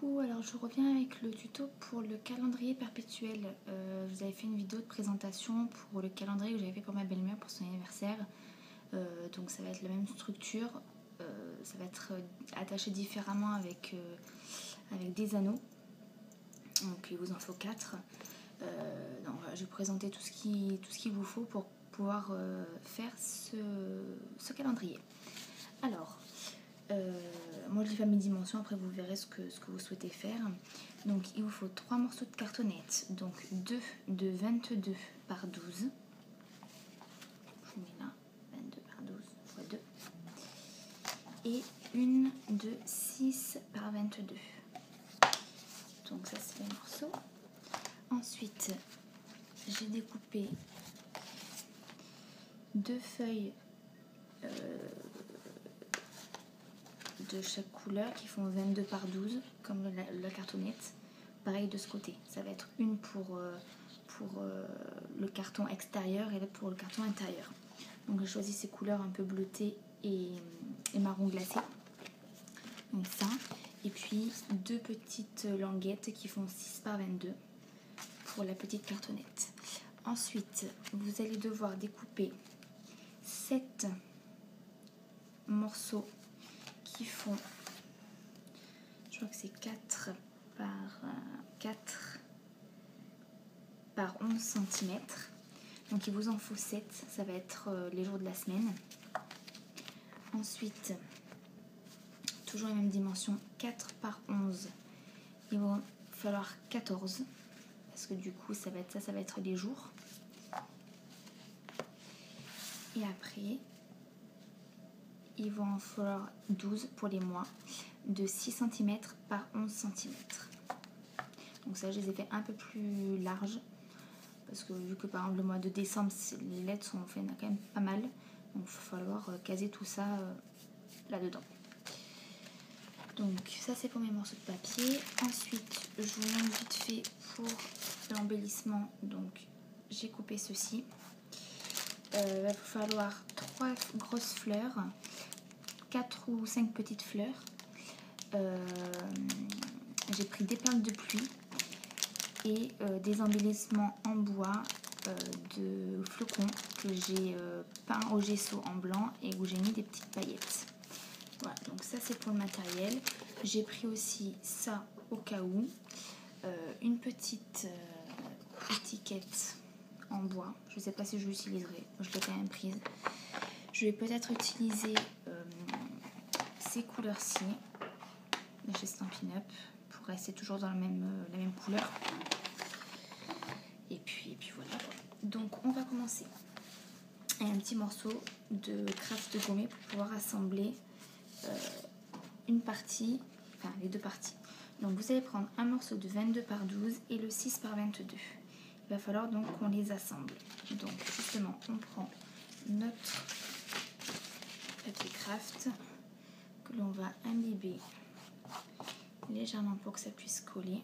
Coucou, alors je reviens avec le tuto pour le calendrier perpétuel. Je vous avais fait une vidéo de présentation pour le calendrier que j'avais fait pour ma belle-mère pour son anniversaire. Donc ça va être la même structure, ça va être attaché différemment avec des anneaux. Donc il vous en faut 4. Donc voilà, je vais vous présenter tout ce qu'il vous faut pour pouvoir faire ce calendrier. Alors, moi je l'ai fait à mes dimensions, après vous verrez ce que vous souhaitez faire. Donc il vous faut 3 morceaux de cartonnette, donc 2 de 22 par 12. Je vous mets là, 22 par 12 x 2. Et une de 6 par 22. Donc ça c'est les morceaux. Ensuite, j'ai découpé 2 feuilles de chaque couleur qui font 22 par 12 comme la cartonnette. Pareil de ce côté, ça va être une pour le carton extérieur et l'autre pour le carton intérieur. Donc j'ai choisi ces couleurs un peu bleutées et marron glacé. Donc ça, et puis 2 petites languettes qui font 6 par 22 pour la petite cartonnette. Ensuite, vous allez devoir découper 7 morceaux qui font, je crois que c'est 4 par 11 cm. Donc il vous en faut 7, ça va être les jours de la semaine. Ensuite, toujours les mêmes dimensions, 4 par 11. Il va falloir 14, parce que du coup ça va être les jours. Et après, il va en falloir 12 pour les mois, de 6 cm par 11 cm. Donc ça, je les ai fait un peu plus larges, parce que vu que par exemple le mois de décembre, les lettres sont faites quand même pas mal. Donc il va falloir caser tout ça là-dedans. Donc ça c'est pour mes morceaux de papier. Ensuite, je vous montre vite fait pour l'embellissement. Donc j'ai coupé ceci. Il va falloir 3 grosses fleurs, 4 ou 5 petites fleurs. J'ai pris des perles de pluie et des embellissements en bois de flocons que j'ai peint au gesso en blanc et où j'ai mis des petites paillettes. Voilà, donc ça c'est pour le matériel. J'ai pris aussi ça au cas où, une petite étiquette en bois. Je ne sais pas si je l'utiliserai, je l'ai quand même prise. Je vais peut-être utiliser ces couleurs-ci de chez Stampin' Up pour rester toujours dans la même couleur. Et puis voilà. Donc on va commencer avec un petit morceau de craft de gommé pour pouvoir assembler une partie, enfin les deux parties. Donc vous allez prendre un morceau de 22 par 12 et le 6 par 22. Il va falloir donc qu'on les assemble. Donc justement, on prend notre papier craft que l'on va imbiber légèrement pour que ça puisse coller.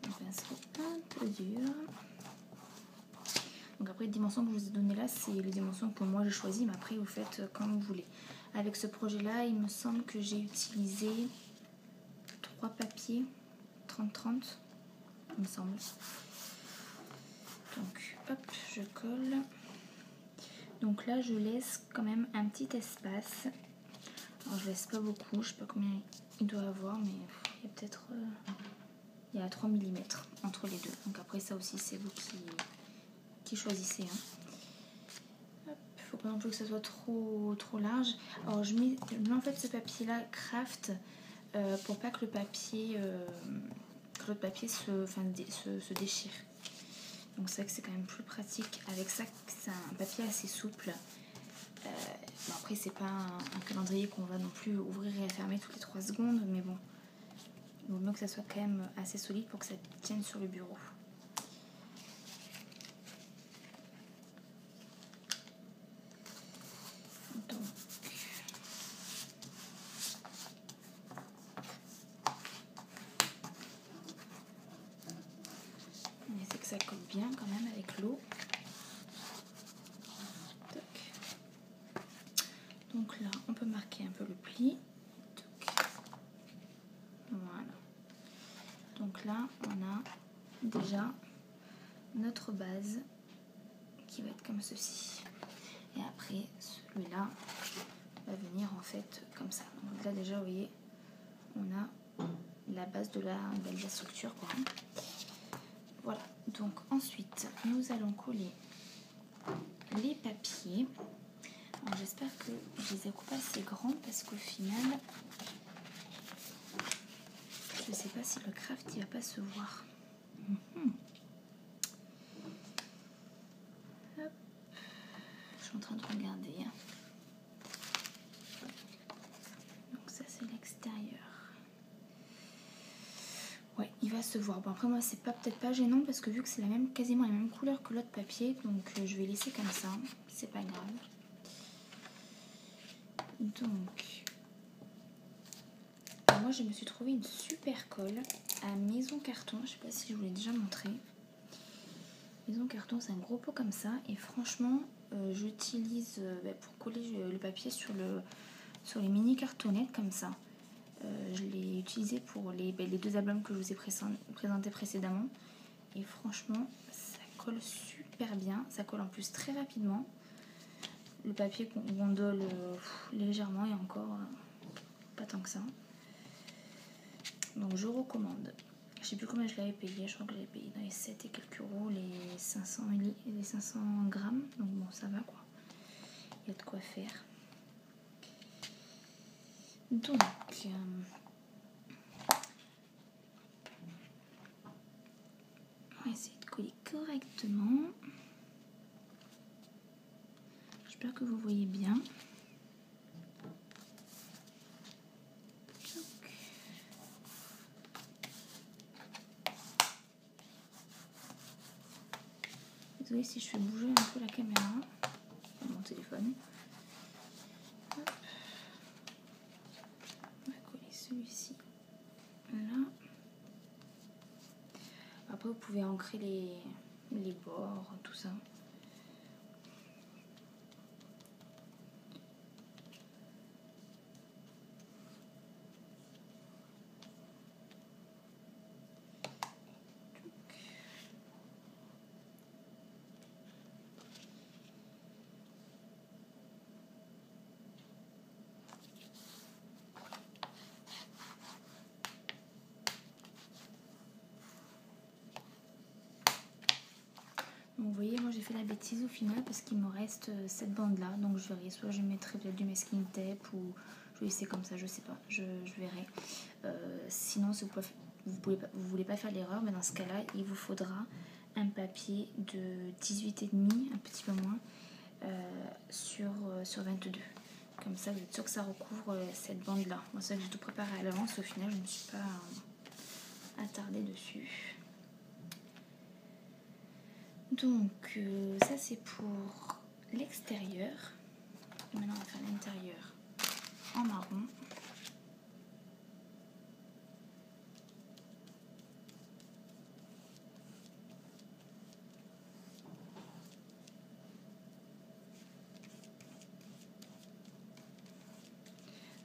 Un pinceau un peu dur. Donc après les dimensions que je vous ai données là, c'est les dimensions que moi j'ai choisies, mais après vous faites comme vous voulez. Avec ce projet là, il me semble que j'ai utilisé 3 papiers 30-30, il me semble. Donc hop, je colle. Donc là je laisse quand même un petit espace. Alors je laisse pas beaucoup, je sais pas combien il doit avoir, mais il y a peut-être il y a 3 mm entre les deux. Donc après ça aussi c'est vous qui choisissez. Hein. Hop, faut pas non plus que ça soit trop large. Alors je mets en fait ce papier là craft pour pas que le papier se déchire. Donc c'est vrai que c'est quand même plus pratique avec ça, c'est un papier assez souple. Bon, après c'est pas un calendrier qu'on va non plus ouvrir et fermer toutes les 3 secondes, mais bon, il vaut mieux que ça soit quand même assez solide pour que ça tienne sur le bureau. Donc on essaie que ça colle bien quand même avec l'eau. Donc là, on peut marquer un peu le pli. Donc, Donc là, on a déjà notre base qui va être comme ceci. Et après, celui-là va venir en fait comme ça. Donc là déjà, vous voyez, on a la base de la structure, quoi. Voilà. Donc ensuite, nous allons coller les papiers. Alors j'espère que je les ai coupés assez grands parce qu'au final, je ne sais pas si le craft il va pas se voir. Hop. Je suis en train de regarder. Donc ça c'est l'extérieur. Ouais, il va se voir. Bon après moi c'est peut-être pas gênant parce que vu que c'est quasiment la même couleur que l'autre papier, donc je vais laisser comme ça. C'est pas grave. Donc moi je me suis trouvé une super colle à Maison Carton. Je sais pas si je vous l'ai déjà montré. Maison Carton, c'est un gros pot comme ça et franchement j'utilise pour coller le papier sur les mini cartonnettes comme ça. Je l'ai utilisé pour les 2 albums que je vous ai présentés précédemment et franchement ça colle super bien, ça colle en plus très rapidement. Le papier gondole légèrement et encore pas tant que ça. Donc je recommande. Je sais plus combien je l'avais payé, je crois que je l'avais payé dans les 7 et quelques euros, les 500 grammes. Donc bon, ça va quoi. Il y a de quoi faire. Donc, on va essayer de coller correctement. J'espère que vous voyez bien. Désolée si je fais bouger un peu la caméra, mon téléphone. Hop. On va coller celui-ci là. Après vous pouvez ancrer les bords, tout ça. Donc vous voyez, moi j'ai fait la bêtise au final parce qu'il me reste cette bande là, donc je verrai, soit je mettrai peut-être du masking tape ou je vais laisser comme ça, je sais pas, je verrai. Sinon si vous voulez pas faire l'erreur, mais dans ce cas là il vous faudra un papier de 18,5, un petit peu moins, sur 22. Comme ça vous êtes sûr que ça recouvre cette bande là. Moi ça que j'ai tout préparé à l'avance, au final je ne me suis pas attardée dessus. Donc ça c'est pour l'extérieur. Maintenant on va faire l'intérieur en marron.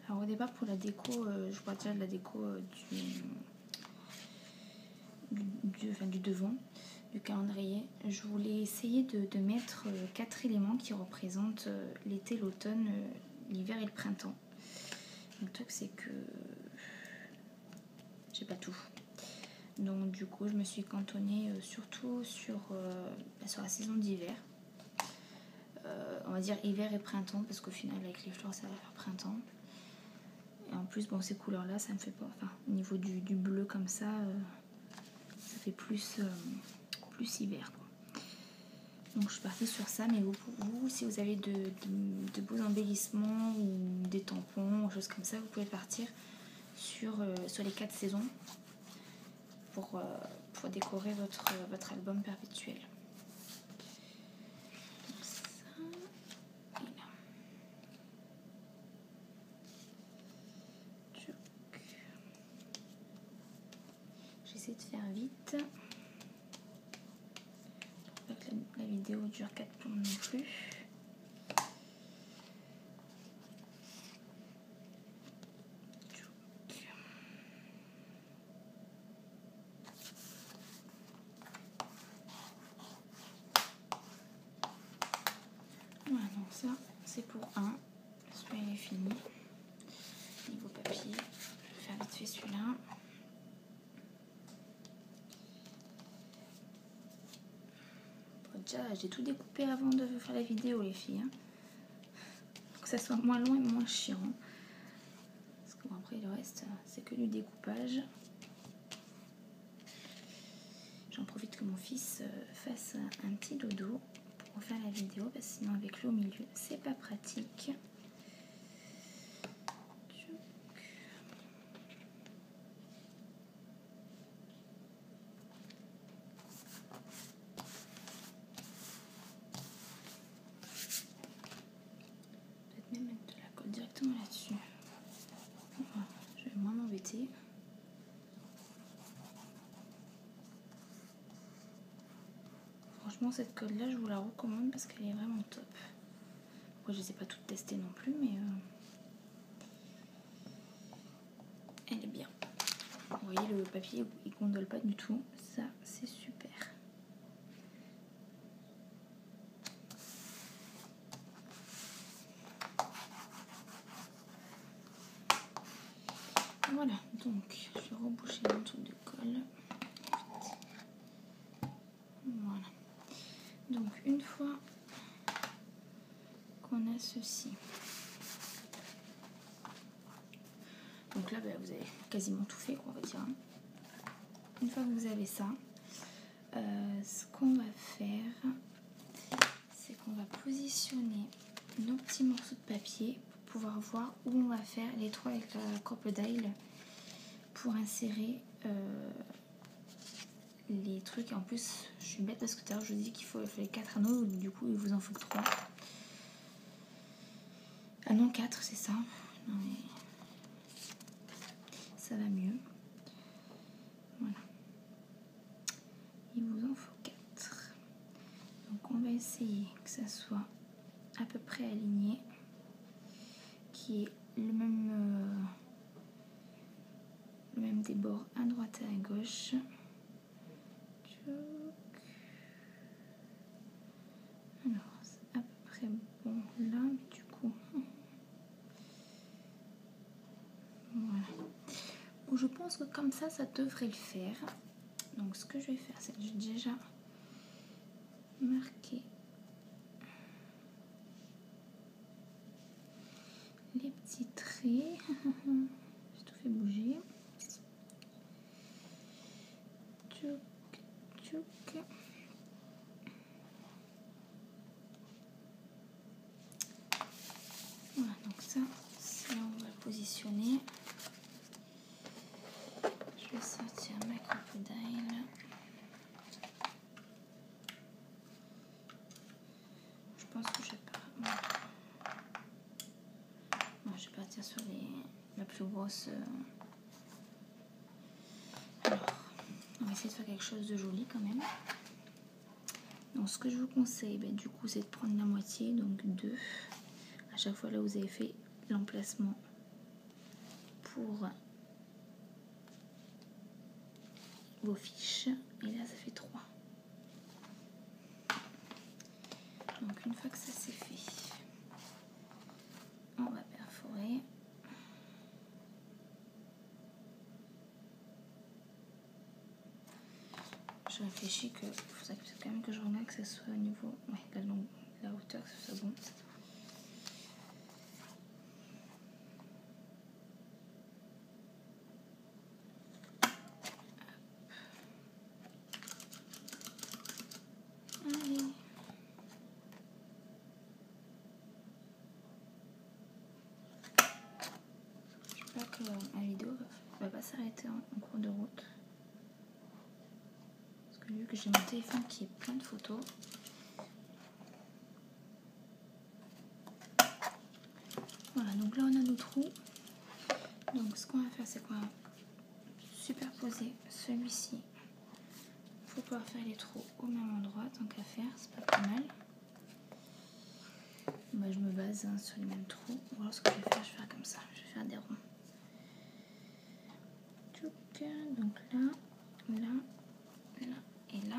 Alors au départ pour la déco, je vois déjà de la déco du devant du calendrier, je voulais essayer de mettre 4 éléments qui représentent l'été, l'automne, l'hiver et le printemps. Le truc c'est que j'ai pas tout. Donc du coup je me suis cantonnée surtout sur la saison d'hiver. On va dire hiver et printemps parce qu'au final avec les fleurs ça va faire printemps. Et en plus bon ces couleurs là ça me fait pas, enfin au niveau du bleu comme ça, ça fait plus hiver quoi. Donc je suis partie sur ça, mais vous si vous avez de beaux embellissements ou des tampons, choses comme ça, vous pouvez partir sur les 4 saisons pour décorer votre album perpétuel. Donc ça, et là. J'essaie de faire vite. La vidéo dure 4 plombes non plus. ça c'est pour un. Celui-là il est fini. Niveau papier, je vais faire vite fait celui-là. Bon, déjà j'ai tout découpé avant de faire la vidéo les filles. Hein. Pour que ça soit moins long et moins chiant. Parce que bon, après le reste c'est que du découpage. J'en profite que mon fils fasse un petit dodo pour faire la vidéo, parce que sinon avec lui au milieu c'est pas pratique. Peut-être même mettre de la colle directement là-dessus. Voilà, je vais moins m'embêter. Franchement, cette colle là je vous la recommande parce qu'elle est vraiment top. Après je ne les ai pas toutes testées non plus, mais elle est bien. Vous voyez, le papier il gondole pas du tout, ça c'est super. Voilà, donc je vais reboucher mon truc de colle. Voilà. Donc une fois qu'on a ceci, donc là vous avez quasiment tout fait, on va dire. Une fois que vous avez ça, ce qu'on va faire, c'est qu'on va positionner nos petits morceaux de papier pour pouvoir voir où on va faire les trois avec la crocodile pour insérer les trucs. Et en plus je suis bête parce que tout à l'heure je vous dis qu'il fallait 4 anneaux, du coup il vous en faut que 3. Ah non, 4 c'est ça. Non mais ça va mieux. Voilà. Il vous en faut 4. Donc on va essayer que ça soit à peu près aligné, qui est le même des bords à droite et à gauche. Alors c'est à peu près bon là, mais du coup voilà. Bon, je pense que comme ça devrait le faire. Donc ce que je vais faire, c'est que j'ai déjà marqué les petits traits. J'ai tout fait bouger. Tchouk, tchouk. Voilà, donc ça, c'est là où on va positionner. Je vais sortir ma crocodile. Je pense que je vais pas. Bon, je vais partir sur la plus grosse. Alors, on va essayer de faire quelque chose de joli quand même. Donc, ce que je vous conseille, du coup, c'est de prendre la moitié, donc 2. À chaque fois, là, vous avez fait l'emplacement pour vos fiches. Et là, ça fait 3. Donc, une fois que ça c'est fait, on va perforer. Je réfléchis qu'il faudrait quand même que je regarde que ça soit au niveau la hauteur, que ce soit bon. Allez. J'espère que ma vidéo va pas s'arrêter en cours de route. Parce que vu que j'ai mon téléphone qui est plein de photos. Voilà, donc là on a nos trous. Donc ce qu'on va faire, c'est qu'on va superposer celui-ci pour pouvoir faire les trous au même endroit, tant qu'à faire, c'est pas plus mal. Moi je me base sur les mêmes trous. Voilà, ce que je vais faire comme ça, je vais faire des ronds. Donc là, là, là et là.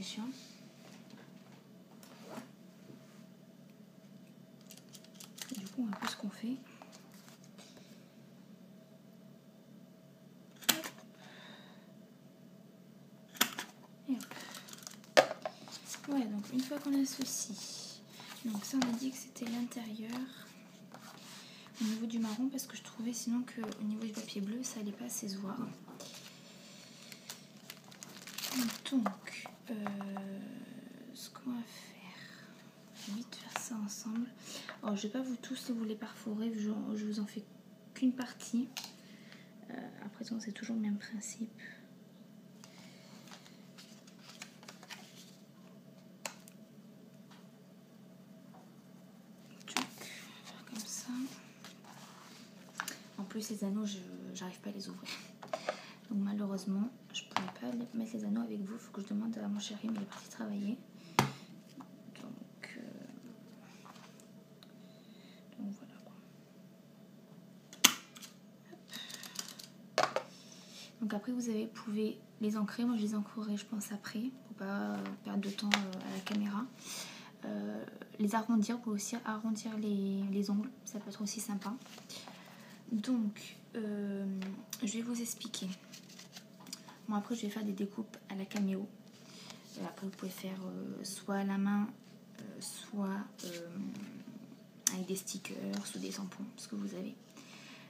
c'est chiant. Du coup, un peu ce qu'on fait. Et hop. Ouais, donc une fois qu'on a ceci, donc ça on a dit que c'était l'intérieur. Au niveau du marron, parce que je trouvais sinon que au niveau du papier bleu, ça allait pas assez se voir. Donc, ce qu'on va faire, je vais vite faire ça ensemble. Alors, je vais pas vous tous vous les perforer, je vous en fais qu'une partie. Après, c'est toujours le même principe. Donc, on va faire comme ça. En plus, les anneaux, j'arrive pas à les ouvrir. Donc, malheureusement, je pourrais pas mettre les anneaux avec vous. Il faut que je demande à mon chéri, mais il est parti travailler. Donc voilà quoi. Donc après vous pouvez les ancrer. Moi je les ancrerai je pense après pour pas perdre de temps à la caméra. Les arrondir, pour aussi arrondir les ongles, ça peut être aussi sympa. Donc je vais vous expliquer. Bon après je vais faire des découpes à la caméo. Après vous pouvez faire soit à la main, soit avec des stickers ou des tampons, ce que vous avez.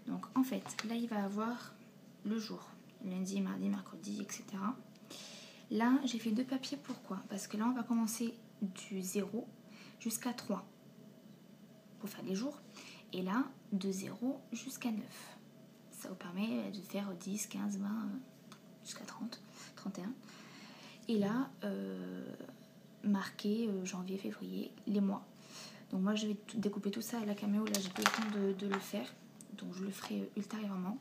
Donc en fait là il va avoir le jour, lundi, mardi, mercredi, etc. Là j'ai fait 2 papiers, pourquoi? Parce que là on va commencer du 0 jusqu'à 3 pour faire les jours, et là de 0 jusqu'à 9. Ça vous permet de faire 10, 15, 20 jusqu'à 30, 31. Et là marquer janvier, février, les mois. Donc moi je vais découper tout ça à la caméo, là j'ai pas eu le temps de le faire, donc je le ferai ultérieurement.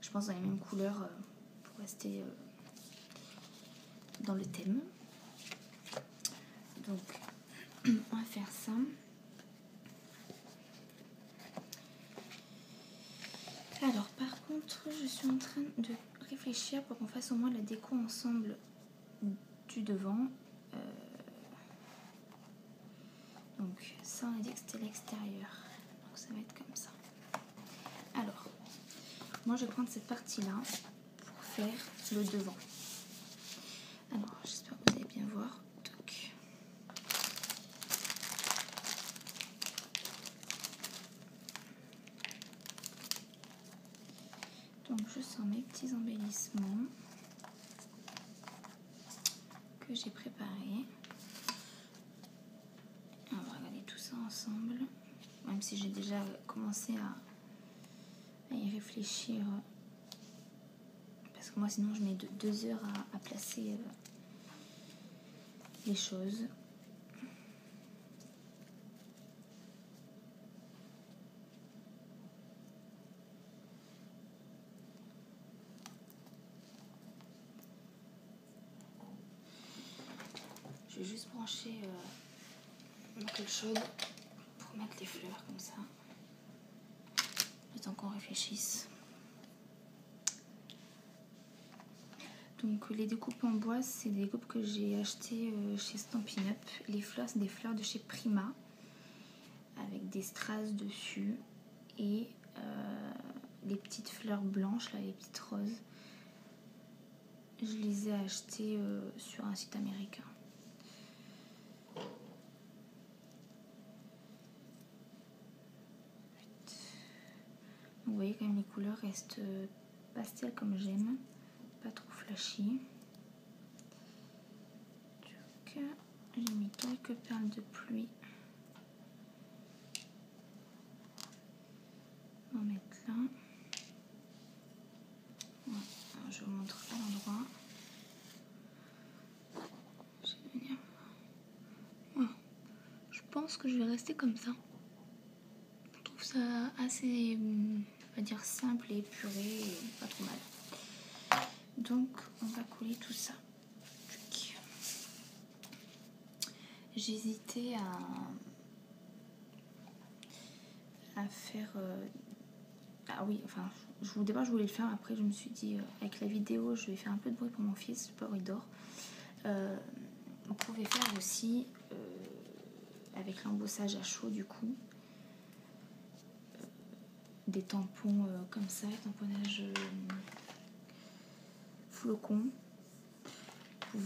Je pense dans les mêmes couleurs pour rester dans le thème. Donc on va faire ça. Alors par contre je suis en train de réfléchir pour qu'on fasse au moins la déco ensemble du devant. Donc ça on a dit que c'était l'extérieur, donc ça va être comme ça. Alors moi je vais prendre cette partie là pour faire le devant. Alors j'espère que vous allez bien voir. Donc je sors mes petits embellissements que j'ai préparés. On va regarder tout ça ensemble, même si j'ai déjà commencé à y réfléchir, parce que moi sinon je mets 2 heures à placer les choses. Je vais juste brancher mon quelque chose pour mettre les fleurs comme ça, le temps qu'on réfléchisse. Donc les découpes en bois, c'est des découpes que j'ai achetées chez Stampin' Up. Les fleurs, c'est des fleurs de chez Prima, avec des strass dessus, et les petites fleurs blanches, là, les petites roses. Je les ai achetées sur un site américain. Vous voyez quand même les couleurs restent pastel comme j'aime, pas trop flashy. J'ai mis quelques perles de pluie. On va mettre là. Ouais, alors je vous montre à l'endroit. Voilà. Je pense que je vais rester comme ça. Je trouve ça assez, on va dire, simple et épuré, et pas trop mal. Donc on va coller tout ça. J'hésitais à faire... Ah oui, enfin, au départ je voulais le faire, après je me suis dit, avec la vidéo, je vais faire un peu de bruit pour mon fils, le pauvre il dort. Vous pouvez faire aussi avec l'embossage à chaud du coup des tampons comme ça, tamponnage flocon. Vous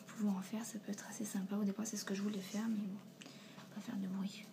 pouvez en faire, ça peut être assez sympa. Au départ c'est ce que je voulais faire, mais bon, pas faire de bruit.